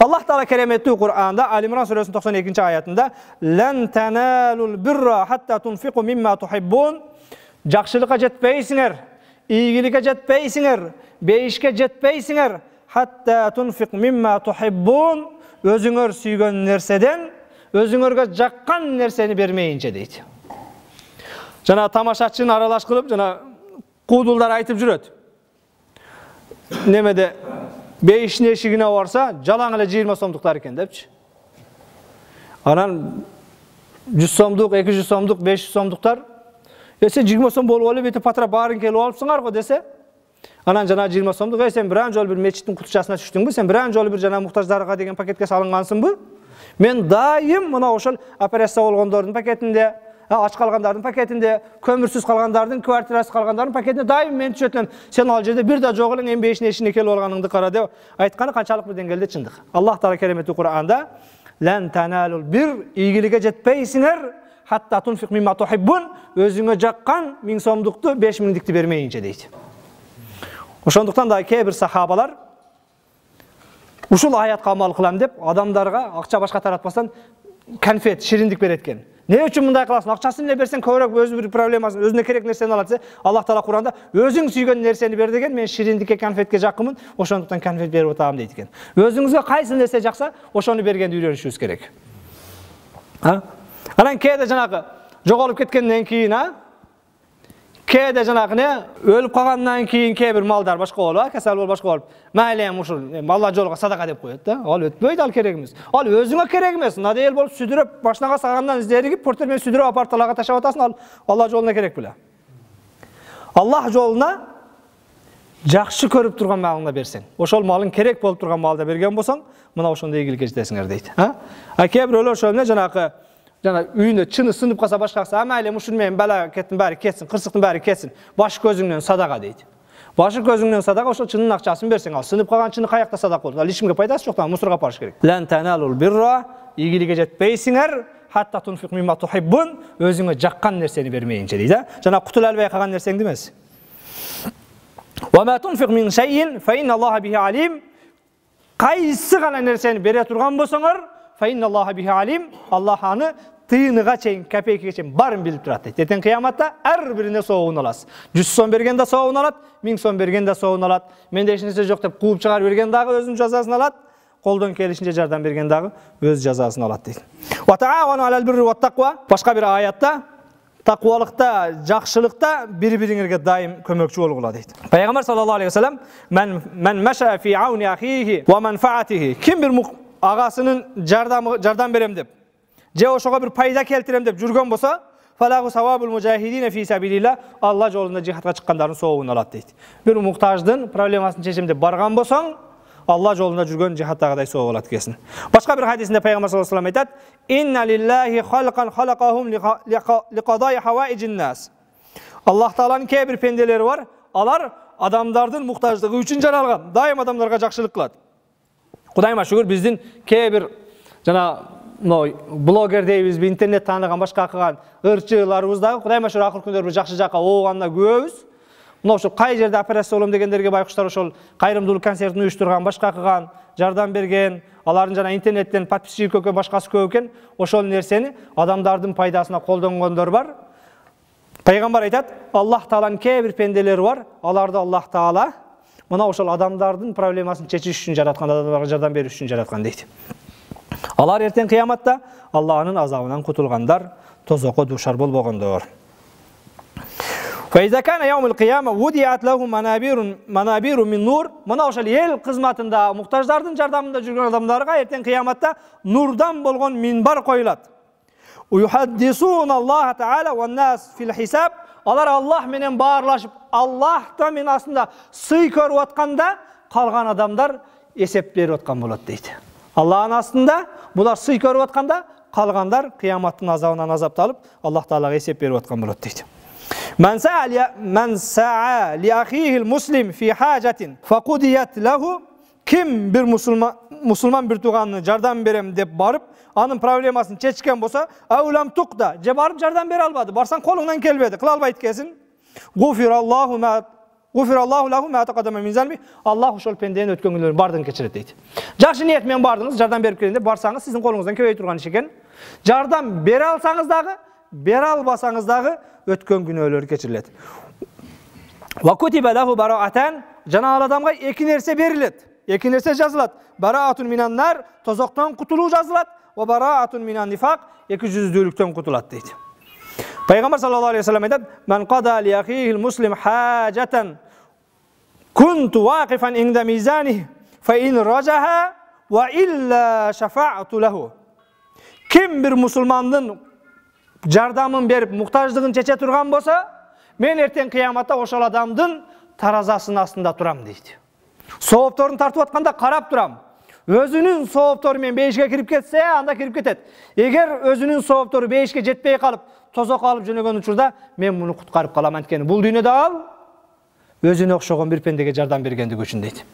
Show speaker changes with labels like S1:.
S1: Allah Taala keremetli Kur'an'da Ali İmran suresinin 92. ayetinde "Len tenalul birra hatta tunfiqu mimma tuhibbun." Жақшылыққа жетпейсіңер, ийгиликке жетпейсіңер, бейишке жетпейсіңер, hatta tunfiq mimma tuhibbun. Өзүңөр сүйгөн нерседен, өзүңөргө жаккан нерсени бермейинче дейт. Жана тамашачын аралаш кылып, жана куудулдар айтып жүрөт. Немеде бейиштин эшигине барса, жалаң эле 20 сомдуктар экен депчи. Анан 100 сомдук, 200 сомдук, 500 сомдуктар Ese 20 сом болуп алып, эти патра баарын келип алыпсыңар го десе. Анан жана 20 сомдук, сен бир жол бир мечиттин кутучасына түштүңбү? Сен бир жол бир жана муктаждарга деген пакетке салынгансыңбы? Мен дайым мына ошол операция болгондордун пакетинде, ач калгандардын пакетинде, көмүрсүз калгандардын, квартирасыз калгандардын пакетинде дайым мен түшөтөм. Сен ал жерде бир да жок элең, эми бешине ишине келип алганыңды кара деп айтканы канчалык бир деңгээлде чындык. Аллах Таала кереметli Kur'an'da "Лен таналул бир", ийгиликке жетпейсиңер, hatta tunfiq mimma tuhibbun, өзүңө жаккан 1000 сомдукту 5000дикти бермейинче дейт. Ошондуктан да кээ бир сахабалар ушул аятка амал кылам деп адамдарга акча башка таратпастан конфет, шириндик берет экен. Не үчүн мындай кыласың? Акчасын эле берсең көбүрөөк өзү бир проблемасын, өзүнө керек нерсени алат десе, Аллах Таала Кур'анда өзүң сүйгөн нерсени бер деген, мен шириндикке, конфетке жаккымын, ошондуктан конфет берип атам дейт экен. Өзүңүзгө кайсы нерсе жакса, ошону бергенди үйрөнүшүбүз керек. Анан кээде жанагы жоголуп кеткенден кийин, кээде жанагы өлүп калгандан кийин кээ бир малдар башка болуп, кесел болуп башка болуп, майле ушул Алла жолуга садака деп коет да. Ал өтпөйт, ал керек эмес. Ал өзүңө керек эмес. Надел болуп сүдүрөп, башына сагандан издеригип, портер менен сүдүрөп апарып талага ташап атасың, ал Алла жолуна керек беле. Аллах жолуна жакшы көрүп турган малыңды берсең, ошол малың керек болуп турган малды берген болсоң, мына ошондой ийгиликке жетесиңер дейт. Кээ бирөөлөр ошол менен жанагы үйүнө чыны сынып калса башкасы, майле ушун менен бала кеттин баары кетсин, кырсыктын баары кетсин. Баш көзүңнөн садака дейт. Башы көзүңнөн садака, ошол чынын акчасын берсең, ал сынып калган чыны каякта садака болот. Ал ишимге пайдасы жок да, мусорго апарыш керек. Лен таналул бирра, ийгиликке жетпейсиңер, hatta tunfiq mimma tuhibbun, өзүңө жаккан нерсени бермейинче дейт. Жана кутула албай калган нерсеңди эмес. Wa ma tunfiq min shay'in fa inna Alloha bihi alim. Кайсы гана нерсени бере турган болсоңор, fa inna Alloha bihi alim, Аллах аны тыйыныга чейин, копейкеге чейин барын билип турат дейт. Эртең кыяматта ар бирине соогун аласыз. 100 сом берген да соогун алат, 1000 сом берген да соогун алат. Менде эч нерсе жок деп кууп чыгарып берген дагы өзүнүн жазасын алат. Колдон келишинче жардам берген дагы өз жазасын алат дейт. Ва таавану алал бирри ва тaqwa. Башка бир аятта таквалыкта, жакшылыкта бири-бириңерге дайым көмөкчү болгула дейт. Пайгамбар саллаллаху алейхи ва салlam "Мен маша фи ауни ахихи ва манфаатихи", ким бир агасынын жардам берем деп, же ошого бир пайда келтирем деп жүргөн болсо, фалаху савабул мужахидин фи сабилилlah, Алла жолунда жихадка чыккандардын соогун алат дейт. Бир муктаждын проблемасын чечем деп барган болсоң, Алла жолунда жүргөн жихадтагыдай соог алат кесин. Башка бир хадисинде пайгамбар саллаллаху алейхи ва салlam айтат: "Инна лиллахи халкан халакахум лиқадаи хаваиджин нас." Аллах Тааланын кээ бир пенделери бар, алар адамдардын муктаждыгы үчүн жаралган, дайым адамдарга жакшылык кылат. Кудайыма шүгүр, биздин кээ бир жана блогер дейбизби, интернет тааныган башка кылган ырчыларыбыздагы Кудайыма шүгүр акыркы күндөр бир жакшы жака ооганда көбүбүз. Мына ошол кай жерде операция болом дегендерге байкуштар ошол кайрымдуулук концертин уюштурган, башка кылган, жардам берген, алардын жана интернеттен подписчик көкө башкасы көп экен, ошол нерсени адамдардын пайдасына колдонгондор бар. Пайгамбар айтат: Аллах Тааланын кээ бир пенделери бар, аларды Аллах Таала мына ошол адамдардын проблемасын чечиш үчүн жараткан, адамдарга жардам бериш үчүн жараткан дейт. Алар эртең кыяматта Аллахнын азабынан кутулгандар, тозокко дуушар болбогондор. فإذا كان يوم القيامة وضعت له منابر من نور. Мына ошол эл кызматында, муктаждардын жардамында жүргөн адамдарга эртең кыяматта нурдан болгон минбар коюлат. ويحدثون الله تعالى والناس في الحساب. Алар Аллах менен баарлашып, Аллахта мен астында сый көрүп атканда, калган адамдар эсеп берип аткан болот дейт. Аллахтын астында булар сый көрүп атканда, калгандар кыяматтын азабынан азапталып, Аллах Таалага эсеп берип аткан болот дейт. من سعى لأخيه المسلم في حاجة فقضيت له. Kim bir musulman bir tuğanını jardan berem dep barıp, anın problemasını çeçken bolsa, avlam tuqda, je barıp jardan bere almadı. Barsan kolundan kelbedi, kıl albayt kesin. Gufirallahu ma Gufirallahu lahu ma taqaddama min zanbi. Allah ошол пенденин өткөн күнөлөрүн бардыгын кечирет дейт. Жакшы ниет менен бардыңыз, жардам берип келгенде барсаңыз, сиздин колуңуздан келбей турган иш экен. Жардам бере алсаңыз дагы, бере албасаңыз дагы өткөн күнөөлөр кечирилет. Wa kutiba lahu bara'atan, жана ал адамга эки нерсе берилет. Эки нерсе жазылат. Бараатун минан нар, тозоктон кутулуу жазылат. Wa bara'atun minan nifaq, эки жүздүүлүктөн кутулат дейт. Пайгамбар саллаллаху алейхи ва саллям айтат: "Ман qada li akhihi al-muslim hajatan kuntu waqifan inda mizanihi fa in rajaha wa illa shafa'tu lahu." Kim bir musulmandын жардамын берип, муктаждыгын чече турган болса, мен эртең кыяматта ошол адамдын таразасынын астында турам дейт. Соопторун тартып атканда карап турам. Өзүнүн сооптору менен бейишке кирип кетсе, анда кирип кетет. Эгер өзүнүн сооптору бейишке жетпей калып, тозок алып жөнөгөн учурда мен муну куткарып калам анткени бул дүйнөдө ал өзүнө окшогон бир пендеге жардам бергендиги үчүн дейт.